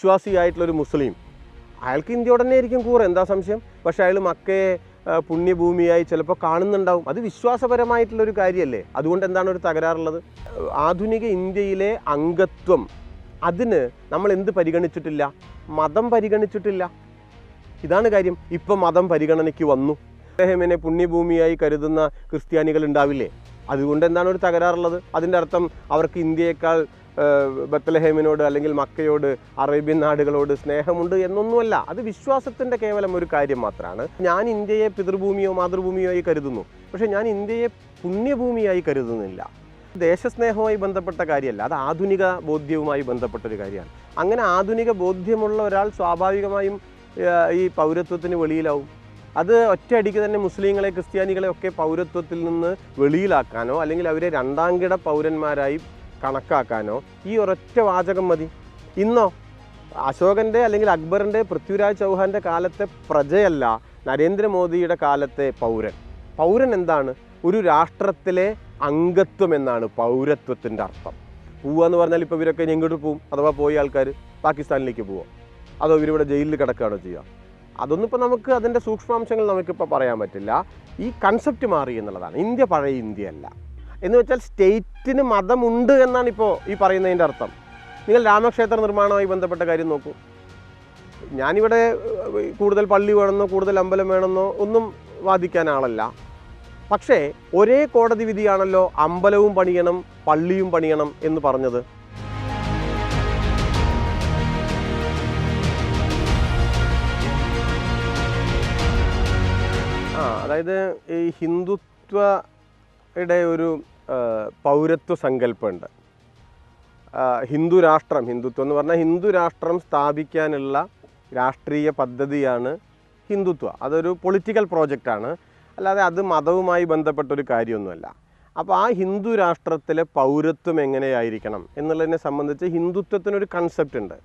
വിശ്വാസിയായിട്ടുള്ളൊരു മുസ്ലിം, അയാൾക്ക് ഇന്ത്യയോട് തന്നെ ആയിരിക്കും കൂറ്, എന്താ സംശയം? പക്ഷേ അയാൾ മക്കയെ പുണ്യഭൂമിയായി ചിലപ്പോൾ കാണുന്നുണ്ടാവും. അത് വിശ്വാസപരമായിട്ടുള്ളൊരു കാര്യമല്ലേ? അതുകൊണ്ട് എന്താണ് ഒരു തകരാറുള്ളത്? ആധുനിക ഇന്ത്യയിലെ അംഗത്വം, അതിന് നമ്മൾ എന്ത് പരിഗണിച്ചിട്ടില്ല? മതം പരിഗണിച്ചിട്ടില്ല. ഇതാണ് കാര്യം. ഇപ്പം മതം പരിഗണനയ്ക്ക് വന്നു. ബത്ലഹേമിനെ പുണ്യഭൂമിയായി കരുതുന്ന ക്രിസ്ത്യാനികൾ ഉണ്ടാവില്ലേ? അതുകൊണ്ട് എന്താണ് ഒരു തകരാറുള്ളത്? അതിൻ്റെ അർത്ഥം അവർക്ക് ഇന്ത്യയേക്കാൾ ബത്ലഹേമിനോട് അല്ലെങ്കിൽ മക്കയോട്, അറേബ്യൻ നാടുകളോട് സ്നേഹമുണ്ട് എന്നൊന്നുമല്ല. അത് വിശ്വാസത്തിൻ്റെ കേവലം ഒരു കാര്യം മാത്രമാണ്. ഞാൻ ഇന്ത്യയെ പിതൃഭൂമിയോ മാതൃഭൂമിയോ ആയി കരുതുന്നു, പക്ഷേ ഞാൻ ഇന്ത്യയെ പുണ്യഭൂമിയായി കരുതുന്നില്ല. ദേശസ്നേഹവുമായി ബന്ധപ്പെട്ട കാര്യമല്ല, അത് ആധുനിക ബോധ്യവുമായി ബന്ധപ്പെട്ടൊരു കാര്യമാണ്. അങ്ങനെ ആധുനിക ബോധ്യമുള്ള ഒരാൾ സ്വാഭാവികമായും ഈ പൗരത്വത്തിന് വെളിയിലാവും. അത് ഒറ്റയടിക്ക് തന്നെ മുസ്ലിങ്ങളെ, ക്രിസ്ത്യാനികളെ ഒക്കെ പൗരത്വത്തിൽ നിന്ന് വെളിയിലാക്കാനോ അല്ലെങ്കിൽ അവരെ രണ്ടാംകിട പൗരന്മാരായി കണക്കാക്കാനോ ഈ ഒരൊറ്റ വാചകം മതി. ഇന്നോ അശോകൻ്റെ അല്ലെങ്കിൽ അക്ബറിൻ്റെ, പൃഥ്വിരാജ് ചൗഹാൻ്റെ കാലത്തെ പ്രജയല്ല നരേന്ദ്രമോദിയുടെ കാലത്തെ പൗരൻ. പൗരൻ എന്താണ്? ഒരു രാഷ്ട്രത്തിലെ അംഗത്വം എന്നാണ് പൗരത്വത്തിൻ്റെ അർത്ഥം. പോവുക എന്ന് പറഞ്ഞാൽ ഇപ്പോൾ ഇവരൊക്കെ എങ്ങോട്ട് പോവും? അഥവാ പോയ ആൾക്കാർ പാകിസ്ഥാനിലേക്ക് പോവോ? അതോ ഇവരിവിടെ ജയിലിൽ കിടക്കുകയാണോ ചെയ്യുക? അതൊന്നും ഇപ്പോൾ നമുക്ക് അതിൻ്റെ സൂക്ഷ്മാംശങ്ങൾ നമുക്കിപ്പോൾ പറയാൻ പറ്റില്ല. ഈ കൺസെപ്റ്റ് മാറി എന്നുള്ളതാണ്. ഇന്ത്യ പഴയ ഇന്ത്യയല്ല. എന്ന് വെച്ചാൽ സ്റ്റേറ്റിന് മതമുണ്ട് എന്നാണ് ഇപ്പോൾ ഈ പറയുന്നതിൻ്റെ അർത്ഥം. നിങ്ങൾ രാമക്ഷേത്ര നിർമ്മാണവുമായി ബന്ധപ്പെട്ട കാര്യം നോക്കൂ. ഞാനിവിടെ കൂടുതൽ പള്ളി വേണമെന്നോ കൂടുതൽ അമ്പലം വേണമെന്നോ ഒന്നും വാദിക്കാൻ ആളല്ല. പക്ഷേ ഒരേ കോടതി വിധിയാണല്ലോ അമ്പലവും പണിയണം പള്ളിയും പണിയണം എന്ന് പറഞ്ഞത്. അതായത് ഈ ഹിന്ദുത്വയുടെ ഒരു പൗരത്വ സങ്കല്പമുണ്ട്. ഹിന്ദു രാഷ്ട്രം, ഹിന്ദുത്വം എന്ന് പറഞ്ഞാൽ ഹിന്ദു രാഷ്ട്രം സ്ഥാപിക്കാനുള്ള രാഷ്ട്രീയ പദ്ധതിയാണ് ഹിന്ദുത്വ. അതൊരു പൊളിറ്റിക്കൽ പ്രോജക്റ്റാണ്, അല്ലാതെ അത് മതവുമായി ബന്ധപ്പെട്ടൊരു കാര്യമൊന്നുമല്ല. അപ്പോൾ ആ ഹിന്ദു രാഷ്ട്രത്തിലെ പൗരത്വം എങ്ങനെയായിരിക്കണം എന്നുള്ളതിനെ സംബന്ധിച്ച് ഹിന്ദുത്വത്തിനൊരു കൺസെപ്റ്റ് ഉണ്ട്.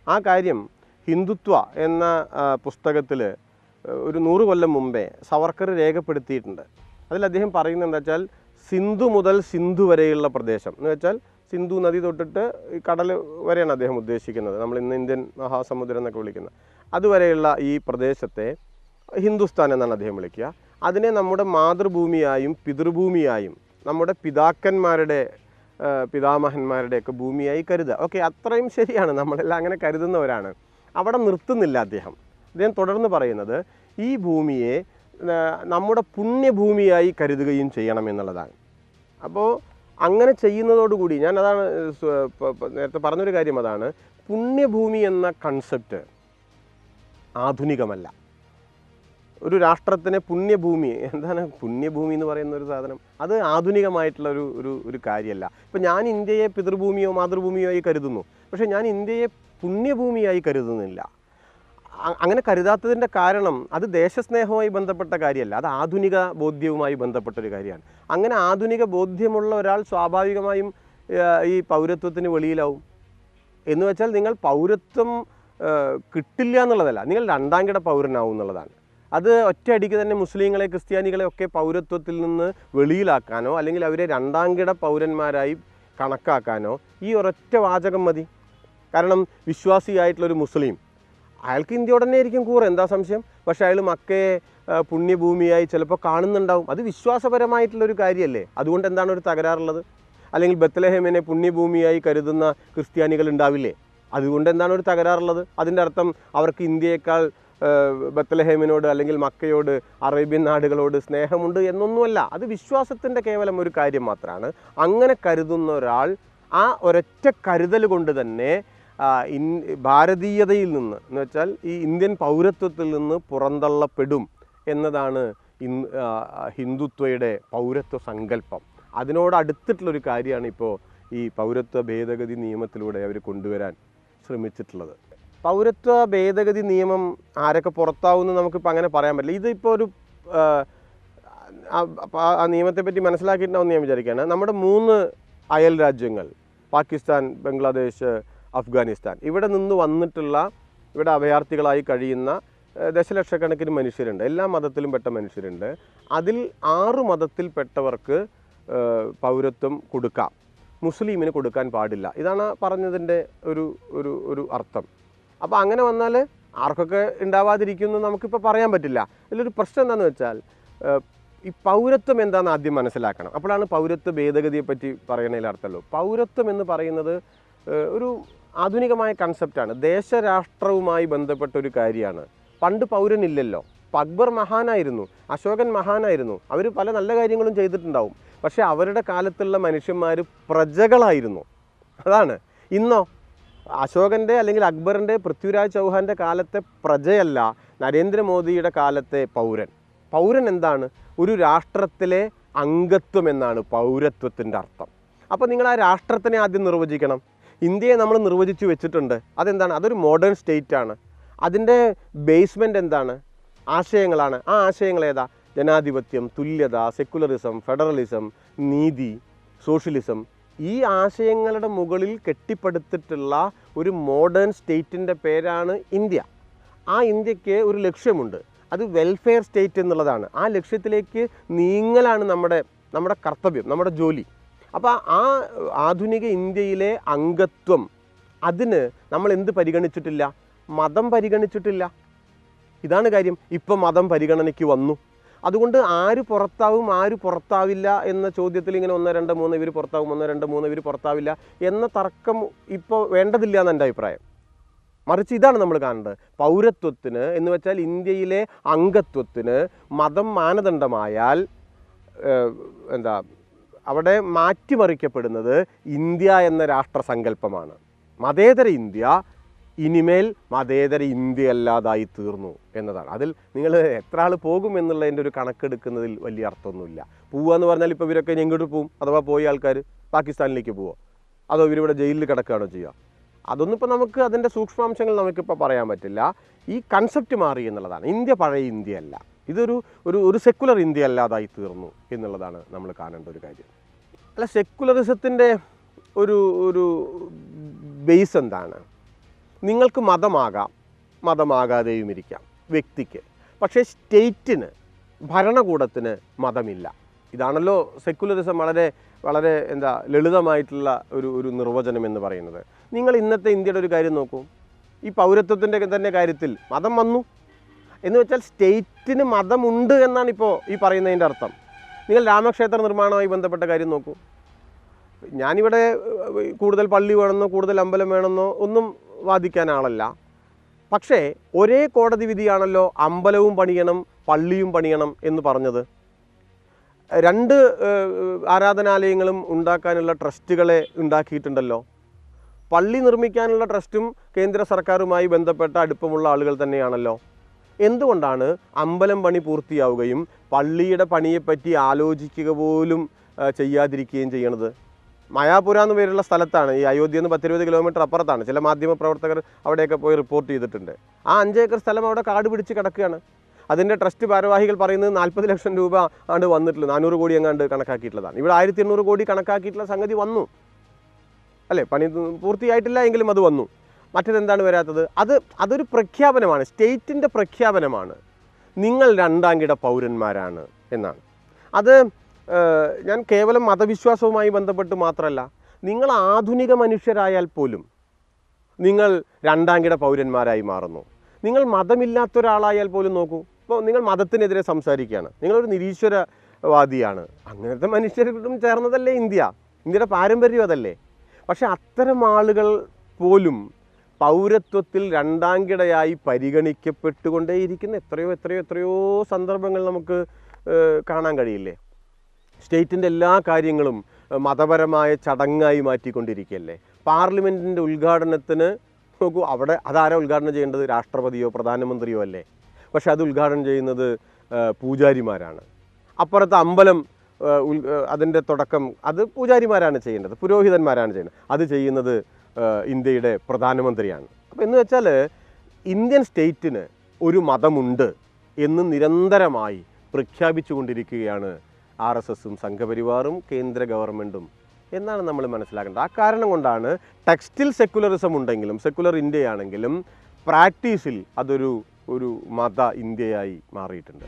ആ കാര്യം ഹിന്ദുത്വ എന്ന പുസ്തകത്തിൽ ഒരു 100 കൊല്ലം മുമ്പേ സവർക്കർ രേഖപ്പെടുത്തിയിട്ടുണ്ട്. അതിൽ അദ്ദേഹം പറയുന്നത് എന്താ വെച്ചാൽ, സിന്ധു മുതൽ സിന്ധു വരെയുള്ള പ്രദേശം എന്ന് വെച്ചാൽ സിന്ധു നദി തൊട്ടിട്ട് കടൽ വരെയാണ് അദ്ദേഹം ഉദ്ദേശിക്കുന്നത്, നമ്മൾ ഇന്ന് ഇന്ത്യൻ മഹാസമുദ്രം എന്നൊക്കെ വിളിക്കുന്നത്. അതുവരെയുള്ള ഈ പ്രദേശത്തെ ഹിന്ദുസ്ഥാൻ എന്നാണ് അദ്ദേഹം വിളിക്കുക. അതിനെ നമ്മുടെ മാതൃഭൂമിയായും പിതൃഭൂമിയായും നമ്മുടെ പിതാക്കന്മാരുടെ പിതാമഹന്മാരുടെയൊക്കെ ഭൂമിയായി കരുതുക. ഓക്കെ, അത്രയും ശരിയാണ്, നമ്മളെല്ലാം അങ്ങനെ കരുതുന്നവരാണ്. അവിടെ നിർത്തുന്നില്ല അദ്ദേഹം. അദ്ദേഹം തുടർന്ന് പറയുന്നത് ഈ ഭൂമിയെ നമ്മുടെ പുണ്യഭൂമിയായി കരുതുകയും ചെയ്യണം എന്നുള്ളതാണ്. അപ്പോൾ അങ്ങനെ ചെയ്യുന്നതോടുകൂടി അതാണ് നേരത്തെ പറഞ്ഞൊരു കാര്യം, അതാണ് പുണ്യഭൂമി എന്ന കൺസെപ്റ്റ് ആധുനികമല്ല. ഒരു രാഷ്ട്രത്തിന് പുണ്യഭൂമി, എന്താണ് പുണ്യഭൂമി എന്ന് പറയുന്ന ഒരു സാധനം? അത് ആധുനികമായിട്ടുള്ള ഒരു കാര്യമല്ല. ഇപ്പം ഞാൻ ഇന്ത്യയെ പിതൃഭൂമിയോ മാതൃഭൂമിയോ ആയി കരുതുന്നു, പക്ഷേ ഞാൻ ഇന്ത്യയെ പുണ്യഭൂമിയായി കരുതുന്നില്ല. അങ്ങനെ കരുതാത്തതിൻ്റെ കാരണം അത് ദേശസ്നേഹവുമായി ബന്ധപ്പെട്ട കാര്യമല്ല, അത് ആധുനിക ബോധ്യവുമായി ബന്ധപ്പെട്ടൊരു കാര്യമാണ്. അങ്ങനെ ആധുനിക ബോധ്യമുള്ള ഒരാൾ സ്വാഭാവികമായും ഈ പൗരത്വത്തിന് വെളിയിലാവും. എന്ന് വെച്ചാൽ നിങ്ങൾ പൗരത്വം കിട്ടില്ല എന്നുള്ളതല്ല, നിങ്ങൾ രണ്ടാംകിട പൗരനാവും എന്നുള്ളതാണ്. അത് ഒറ്റയടിക്ക് തന്നെ മുസ്ലിങ്ങളെ, ക്രിസ്ത്യാനികളെ ഒക്കെ പൗരത്വത്തിൽ നിന്ന് വെളിയിലാക്കാനോ അല്ലെങ്കിൽ അവരെ രണ്ടാംകിട പൗരന്മാരായി കണക്കാക്കാനോ ഈ ഒരൊറ്റ വാചകം മതി. കാരണം വിശ്വാസിയായിട്ടുള്ളൊരു മുസ്ലിം, അയാൾക്ക് ഇന്ത്യയോട് തന്നെ ആയിരിക്കും കൂറ്, എന്താ സംശയം? പക്ഷേ അയാൾ മക്കയെ പുണ്യഭൂമിയായി ചിലപ്പോൾ കാണുന്നുണ്ടാവും. അത് വിശ്വാസപരമായിട്ടുള്ളൊരു കാര്യമല്ലേ? അതുകൊണ്ട് എന്താണ് ഒരു തകരാറുള്ളത്? അല്ലെങ്കിൽ ബത്ലഹേമിനെ പുണ്യഭൂമിയായി കരുതുന്ന ക്രിസ്ത്യാനികൾ ഉണ്ടാവില്ലേ? അതുകൊണ്ട് എന്താണ് ഒരു തകരാറുള്ളത്? അതിൻ്റെ അർത്ഥം അവർക്ക് ഇന്ത്യയേക്കാൾ ബത്ലഹേമിനോട് അല്ലെങ്കിൽ മക്കയോട്, അറേബ്യൻ നാടുകളോട് സ്നേഹമുണ്ട് എന്നൊന്നുമല്ല. അത് വിശ്വാസത്തിൻ്റെ കേവലം ഒരു കാര്യം മാത്രമാണ്. അങ്ങനെ കരുതുന്ന ഒരാൾ ആ ഒരൊറ്റ കരുതൽ കൊണ്ട് തന്നെ ഭാരതീയതയിൽ നിന്ന് എന്ന് വെച്ചാൽ ഈ ഇന്ത്യൻ പൗരത്വത്തിൽ നിന്ന് പുറന്തള്ളപ്പെടും എന്നതാണ് ഹിന്ദുത്വയുടെ പൗരത്വ സങ്കല്പം. അതിനോട് അടുത്തിട്ടുള്ളൊരു കാര്യമാണ് ഇപ്പോൾ ഈ പൗരത്വ ഭേദഗതി നിയമത്തിലൂടെ അവർ കൊണ്ടുവരാൻ ശ്രമിച്ചിട്ടുള്ളത്. പൗരത്വ ഭേദഗതി നിയമം ആരൊക്കെ പുറത്താവുമെന്ന് നമുക്കിപ്പോൾ അങ്ങനെ പറയാൻ പറ്റില്ല. ഇതിപ്പോൾ ഒരു ആ നിയമത്തെപ്പറ്റി മനസ്സിലാക്കിയിട്ടുണ്ടാവുമെന്ന് ഞാൻ വിചാരിക്കുകയാണ്. നമ്മുടെ 3 അയൽ രാജ്യങ്ങൾ, പാകിസ്ഥാൻ, ബംഗ്ലാദേശ്, അഫ്ഗാനിസ്ഥാൻ, ഇവിടെ നിന്ന് വന്നിട്ടുള്ള, ഇവിടെ അഭയാർത്ഥികളായി കഴിയുന്ന ദശലക്ഷക്കണക്കിന് മനുഷ്യരുണ്ട്. എല്ലാ മതത്തിലും പെട്ട മനുഷ്യരുണ്ട്. അതിൽ 6 മതത്തിൽപ്പെട്ടവർക്ക് പൗരത്വം കൊടുക്കാം, മുസ്ലിമിന് കൊടുക്കാൻ പാടില്ല. ഇതാണ് പറഞ്ഞതിൻ്റെ ഒരു അർത്ഥം. അപ്പോൾ അങ്ങനെ വന്നാൽ ആർക്കൊക്കെ ഉണ്ടാവാതിരിക്കുമെന്ന് നമുക്കിപ്പോൾ പറയാൻ പറ്റില്ല. ഇതിലൊരു പ്രശ്നം എന്താണെന്ന് വെച്ചാൽ ഈ പൗരത്വം എന്താണെന്ന് ആദ്യം മനസ്സിലാക്കണം. അപ്പോഴാണ് പൗരത്വ ഭേദഗതിയെ പറ്റി പറയുന്നതിൽ അർത്ഥമുള്ളൂ. പൗരത്വം എന്ന് പറയുന്നത് ഒരു ആധുനികമായ കൺസെപ്റ്റാണ്. ദേശരാഷ്ട്രവുമായി ബന്ധപ്പെട്ട ഒരു കാര്യമാണ്. പണ്ട് പൗരനില്ലല്ലോ. അക്ബർ മഹാനായിരുന്നു, അശോകൻ മഹാനായിരുന്നു, അവർ പല നല്ല കാര്യങ്ങളും ചെയ്തിട്ടുണ്ടാവും. പക്ഷേ അവരുടെ കാലത്തുള്ള മനുഷ്യന്മാർ പ്രജകളായിരുന്നു. അതാണ്. ഇന്നോ അശോകൻ്റെ അല്ലെങ്കിൽ അക്ബറിൻ്റെ, പൃഥ്വിരാജ് ചൗഹാൻ്റെ കാലത്തെ പ്രജയല്ല നരേന്ദ്രമോദിയുടെ കാലത്തെ പൗരൻ. പൗരൻ എന്താണ്? ഒരു രാഷ്ട്രത്തിലെ അംഗത്വം എന്നാണ് പൗരത്വത്തിൻ്റെ അർത്ഥം. അപ്പോൾ നിങ്ങൾ ആ രാഷ്ട്രത്തിനെ ആദ്യം നിർവചിക്കണം. ഇന്ത്യയെ നമ്മൾ നിർവചിച്ച് വെച്ചിട്ടുണ്ട്. അതെന്താണ്? അതൊരു മോഡേൺ സ്റ്റേറ്റ് ആണ്. അതിൻ്റെ ബേസ്മെൻ്റ് എന്താണ്? ആശയങ്ങളാണ്. ആ ആശയങ്ങൾ ഏതാ? ജനാധിപത്യം, തുല്യത, സെക്കുലറിസം, ഫെഡറലിസം, നീതി, സോഷ്യലിസം. ഈ ആശയങ്ങളുടെ മുകളിൽ കെട്ടിപ്പടുത്തിട്ടുള്ള ഒരു മോഡേൺ സ്റ്റേറ്റിൻ്റെ പേരാണ് ഇന്ത്യ. ആ ഇന്ത്യക്ക് ഒരു ലക്ഷ്യമുണ്ട്. അത് വെൽഫെയർ സ്റ്റേറ്റ് എന്നുള്ളതാണ്. ആ ലക്ഷ്യത്തിലേക്ക് നീങ്ങലാണ് നമ്മുടെ കർത്തവ്യം, നമ്മുടെ ജോലി. അപ്പോൾ ആ ആധുനിക ഇന്ത്യയിലെ അംഗത്വം, അതിന് നമ്മൾ എന്ത് പരിഗണിച്ചിട്ടില്ല? മതം പരിഗണിച്ചിട്ടില്ല. ഇതാണ് കാര്യം. ഇപ്പം മതം പരിഗണനയ്ക്ക് വന്നു. അതുകൊണ്ട് ആര് പുറത്താവും ആര് പുറത്താവില്ല എന്ന ചോദ്യത്തിൽ ഇങ്ങനെ 1, 2, 3 ഇവർ പുറത്താവും, 1, 2, 3 ഇവർ പുറത്താവില്ല എന്ന തർക്കം ഇപ്പോൾ വേണ്ടതില്ല എന്ന് എൻ്റെ അഭിപ്രായം. മറിച്ച് ഇതാണ് നമ്മൾ കാണേണ്ടത്. പൗരത്വത്തിന് എന്ന് വെച്ചാൽ ഇന്ത്യയിലെ അംഗത്വത്തിന് മതം മാനദണ്ഡമായാൽ അവിടെ മാറ്റിമറിക്കപ്പെടുന്നത് ഇന്ത്യ എന്ന രാഷ്ട്രസങ്കല്പമാണ്. മതേതര ഇന്ത്യ ഇനിമേൽ മതേതര ഇന്ത്യ അല്ലാതായി തീർന്നു എന്നതാണ്. അതിൽ നിങ്ങൾ എത്ര ആൾ പോകും എന്നുള്ളതിൻ്റെ ഒരു കണക്കെടുക്കുന്നതിൽ വലിയ അർത്ഥമൊന്നുമില്ല. പോവുക എന്ന് പറഞ്ഞാൽ ഇപ്പോൾ ഇവരൊക്കെ എങ്ങോട്ട് പോവും? അഥവാ പോയ ആൾക്കാർ പാകിസ്ഥാനിലേക്ക് പോവോ? അതോ ഇവരിവിടെ ജയിലിൽ കിടക്കുകയാണോ ചെയ്യുക? അതൊന്നും ഇപ്പോൾ നമുക്ക് അതിൻ്റെ സൂക്ഷ്മാംശങ്ങൾ നമുക്കിപ്പോൾ പറയാൻ പറ്റില്ല. ഈ കൺസെപ്റ്റ് മാറി എന്നുള്ളതാണ്. ഇന്ത്യ പഴയ ഇന്ത്യ അല്ല. ഇതൊരു ഒരു സെക്കുലർ ഇന്ത്യ അല്ലാതായി തീർന്നു എന്നുള്ളതാണ് നമ്മൾ കാണേണ്ട ഒരു കാര്യം. അല്ല, സെക്കുലറിസത്തിൻ്റെ ഒരു ബേസ് എന്താണ്? നിങ്ങൾക്ക് മതമാകാം, മതമാകാതെയും ഇരിക്കാം വ്യക്തിക്ക്. പക്ഷേ സ്റ്റേറ്റിന്, ഭരണകൂടത്തിന് മതമില്ല. ഇതാണല്ലോ സെക്കുലറിസം വളരെ വളരെ ലളിതമായിട്ടുള്ള ഒരു നിർവചനം എന്ന് പറയുന്നത്. നിങ്ങൾ ഇന്നത്തെ ഇന്ത്യയുടെ ഒരു കാര്യം നോക്കൂ. ഈ പൗരത്വത്തിൻ്റെ തന്നെ കാര്യത്തിൽ മതം വന്നു എന്ന് വെച്ചാൽ സ്റ്റേറ്റിന് മതമുണ്ട് എന്നാണ് ഇപ്പോൾ ഈ പറയുന്നതിൻ്റെ അർത്ഥം. നിങ്ങൾ രാമക്ഷേത്ര നിർമ്മാണവുമായി ബന്ധപ്പെട്ട കാര്യം നോക്കൂ. ഞാനിവിടെ കൂടുതൽ പള്ളി വേണമെന്നോ കൂടുതൽ അമ്പലം വേണമെന്നോ ഒന്നും വാദിക്കാൻ ആളല്ല. പക്ഷേ ഒരേ കോടതി വിധിയാണല്ലോ അമ്പലവും പണിയണം പള്ളിയും പണിയണം എന്ന് പറഞ്ഞത്. 2 ആരാധനാലയങ്ങളും ഉണ്ടാക്കാനുള്ള ട്രസ്റ്റുകളെ ഉണ്ടാക്കിയിട്ടുണ്ടല്ലോ. പള്ളി നിർമ്മിക്കാനുള്ള ട്രസ്റ്റും കേന്ദ്ര സർക്കാരുമായി ബന്ധപ്പെട്ട അടുപ്പമുള്ള ആളുകൾ തന്നെയാണല്ലോ. എന്തുകൊണ്ടാണ് അമ്പലം പണി പൂർത്തിയാവുകയും പള്ളിയുടെ പണിയെപ്പറ്റി ആലോചിക്കുക പോലും ചെയ്യാതിരിക്കുകയും ചെയ്യണത്? മയാപുര എന്ന് പേരുള്ള സ്ഥലത്താണ്. ഈ അയോധ്യ എന്ന് 10-20 കിലോമീറ്റർ അപ്പുറത്താണ്. ചില മാധ്യമ പ്രവർത്തകർ അവിടെയൊക്കെ പോയി റിപ്പോർട്ട് ചെയ്തിട്ടുണ്ട്. ആ 5 ഏക്കർ സ്ഥലം അവിടെ കാട് പിടിച്ച് കിടക്കുകയാണ്. അതിൻ്റെ ട്രസ്റ്റ് ഭാരവാഹികൾ പറയുന്നത് 40 ലക്ഷം രൂപ ആണ് വന്നിട്ടുള്ളത്. 400 കോടി എങ്ങാണ്ട് കണക്കാക്കിയിട്ടുള്ളതാണ്. ഇവിടെ 1800 കോടി കണക്കാക്കിയിട്ടുള്ള സംഗതി വന്നു അല്ലേ? പണി പൂർത്തിയായിട്ടില്ല എങ്കിലും അത് വന്നു. മറ്റേതെന്താണ് വരാത്തത്? അതൊരു പ്രഖ്യാപനമാണ്, സ്റ്റേറ്റിൻ്റെ പ്രഖ്യാപനമാണ്. നിങ്ങൾ 2ാം കിട പൗരന്മാരാണ് എന്നാണ്. അത് ഞാൻ കേവലം മതവിശ്വാസവുമായി ബന്ധപ്പെട്ട് മാത്രമല്ല, നിങ്ങൾ ആധുനിക മനുഷ്യരായാൽ പോലും നിങ്ങൾ 2ാം കിട പൗരന്മാരായി മാറുന്നു. നിങ്ങൾ മതമില്ലാത്ത ഒരാളായാൽ പോലും നോക്കൂ. ഇപ്പോൾ നിങ്ങൾ മതത്തിനെതിരെ സംസാരിക്കുകയാണ്, നിങ്ങളൊരു നിരീശ്വരവാദിയാണ്. അങ്ങനത്തെ മനുഷ്യരും ചേർന്നതല്ലേ ഇന്ത്യ? ഇന്ത്യയുടെ പാരമ്പര്യം അതല്ലേ? പക്ഷെ അത്തരം ആളുകൾ പോലും പൗരത്വത്തിൽ 2ാം കിടയായി പരിഗണിക്കപ്പെട്ടുകൊണ്ടേയിരിക്കുന്ന എത്രയോ സന്ദർഭങ്ങൾ നമുക്ക് കാണാൻ കഴിയില്ലേ? സ്റ്റേറ്റിൻ്റെ എല്ലാ കാര്യങ്ങളും മതപരമായ ചടങ്ങായി മാറ്റിക്കൊണ്ടിരിക്കുകയല്ലേ? പാർലമെൻറ്റിൻ്റെ ഉദ്ഘാടനത്തിന് നോക്കൂ, അവിടെ അതാരാ ഉദ്ഘാടനം ചെയ്യേണ്ടത്? രാഷ്ട്രപതിയോ പ്രധാനമന്ത്രിയോ അല്ലേ? പക്ഷെ അത് ഉദ്ഘാടനം ചെയ്യുന്നത് പൂജാരിമാരാണ്. അപ്പുറത്ത് അമ്പലം അതിൻ്റെ തുടക്കം അത് പൂജാരിമാരാണ് ചെയ്യേണ്ടത്, പുരോഹിതന്മാരാണ് ചെയ്യുന്നത്. അത് ചെയ്യുന്നത് ഇന്ത്യയുടെ പ്രധാനമന്ത്രിയാണ്. അപ്പോൾ എന്ന് വെച്ചാൽ ഇന്ത്യൻ സ്റ്റേറ്റിന് ഒരു മതമുണ്ട് എന്ന് നിരന്തരമായി പ്രഖ്യാപിച്ചു കൊണ്ടിരിക്കുകയാണ് RSSും സംഘപരിവാറും കേന്ദ്ര ഗവൺമെൻറ്റും എന്നാണ് നമ്മൾ മനസ്സിലാക്കേണ്ടത്. ആ കാരണം കൊണ്ടാണ് ടെക്സ്റ്റിൽ സെക്കുലറിസം ഉണ്ടെങ്കിലും, സെക്കുലർ ഇന്ത്യയാണെങ്കിലും പ്രാക്ടീസിൽ അതൊരു മത ഇന്ത്യയായി മാറിയിട്ടുണ്ട്.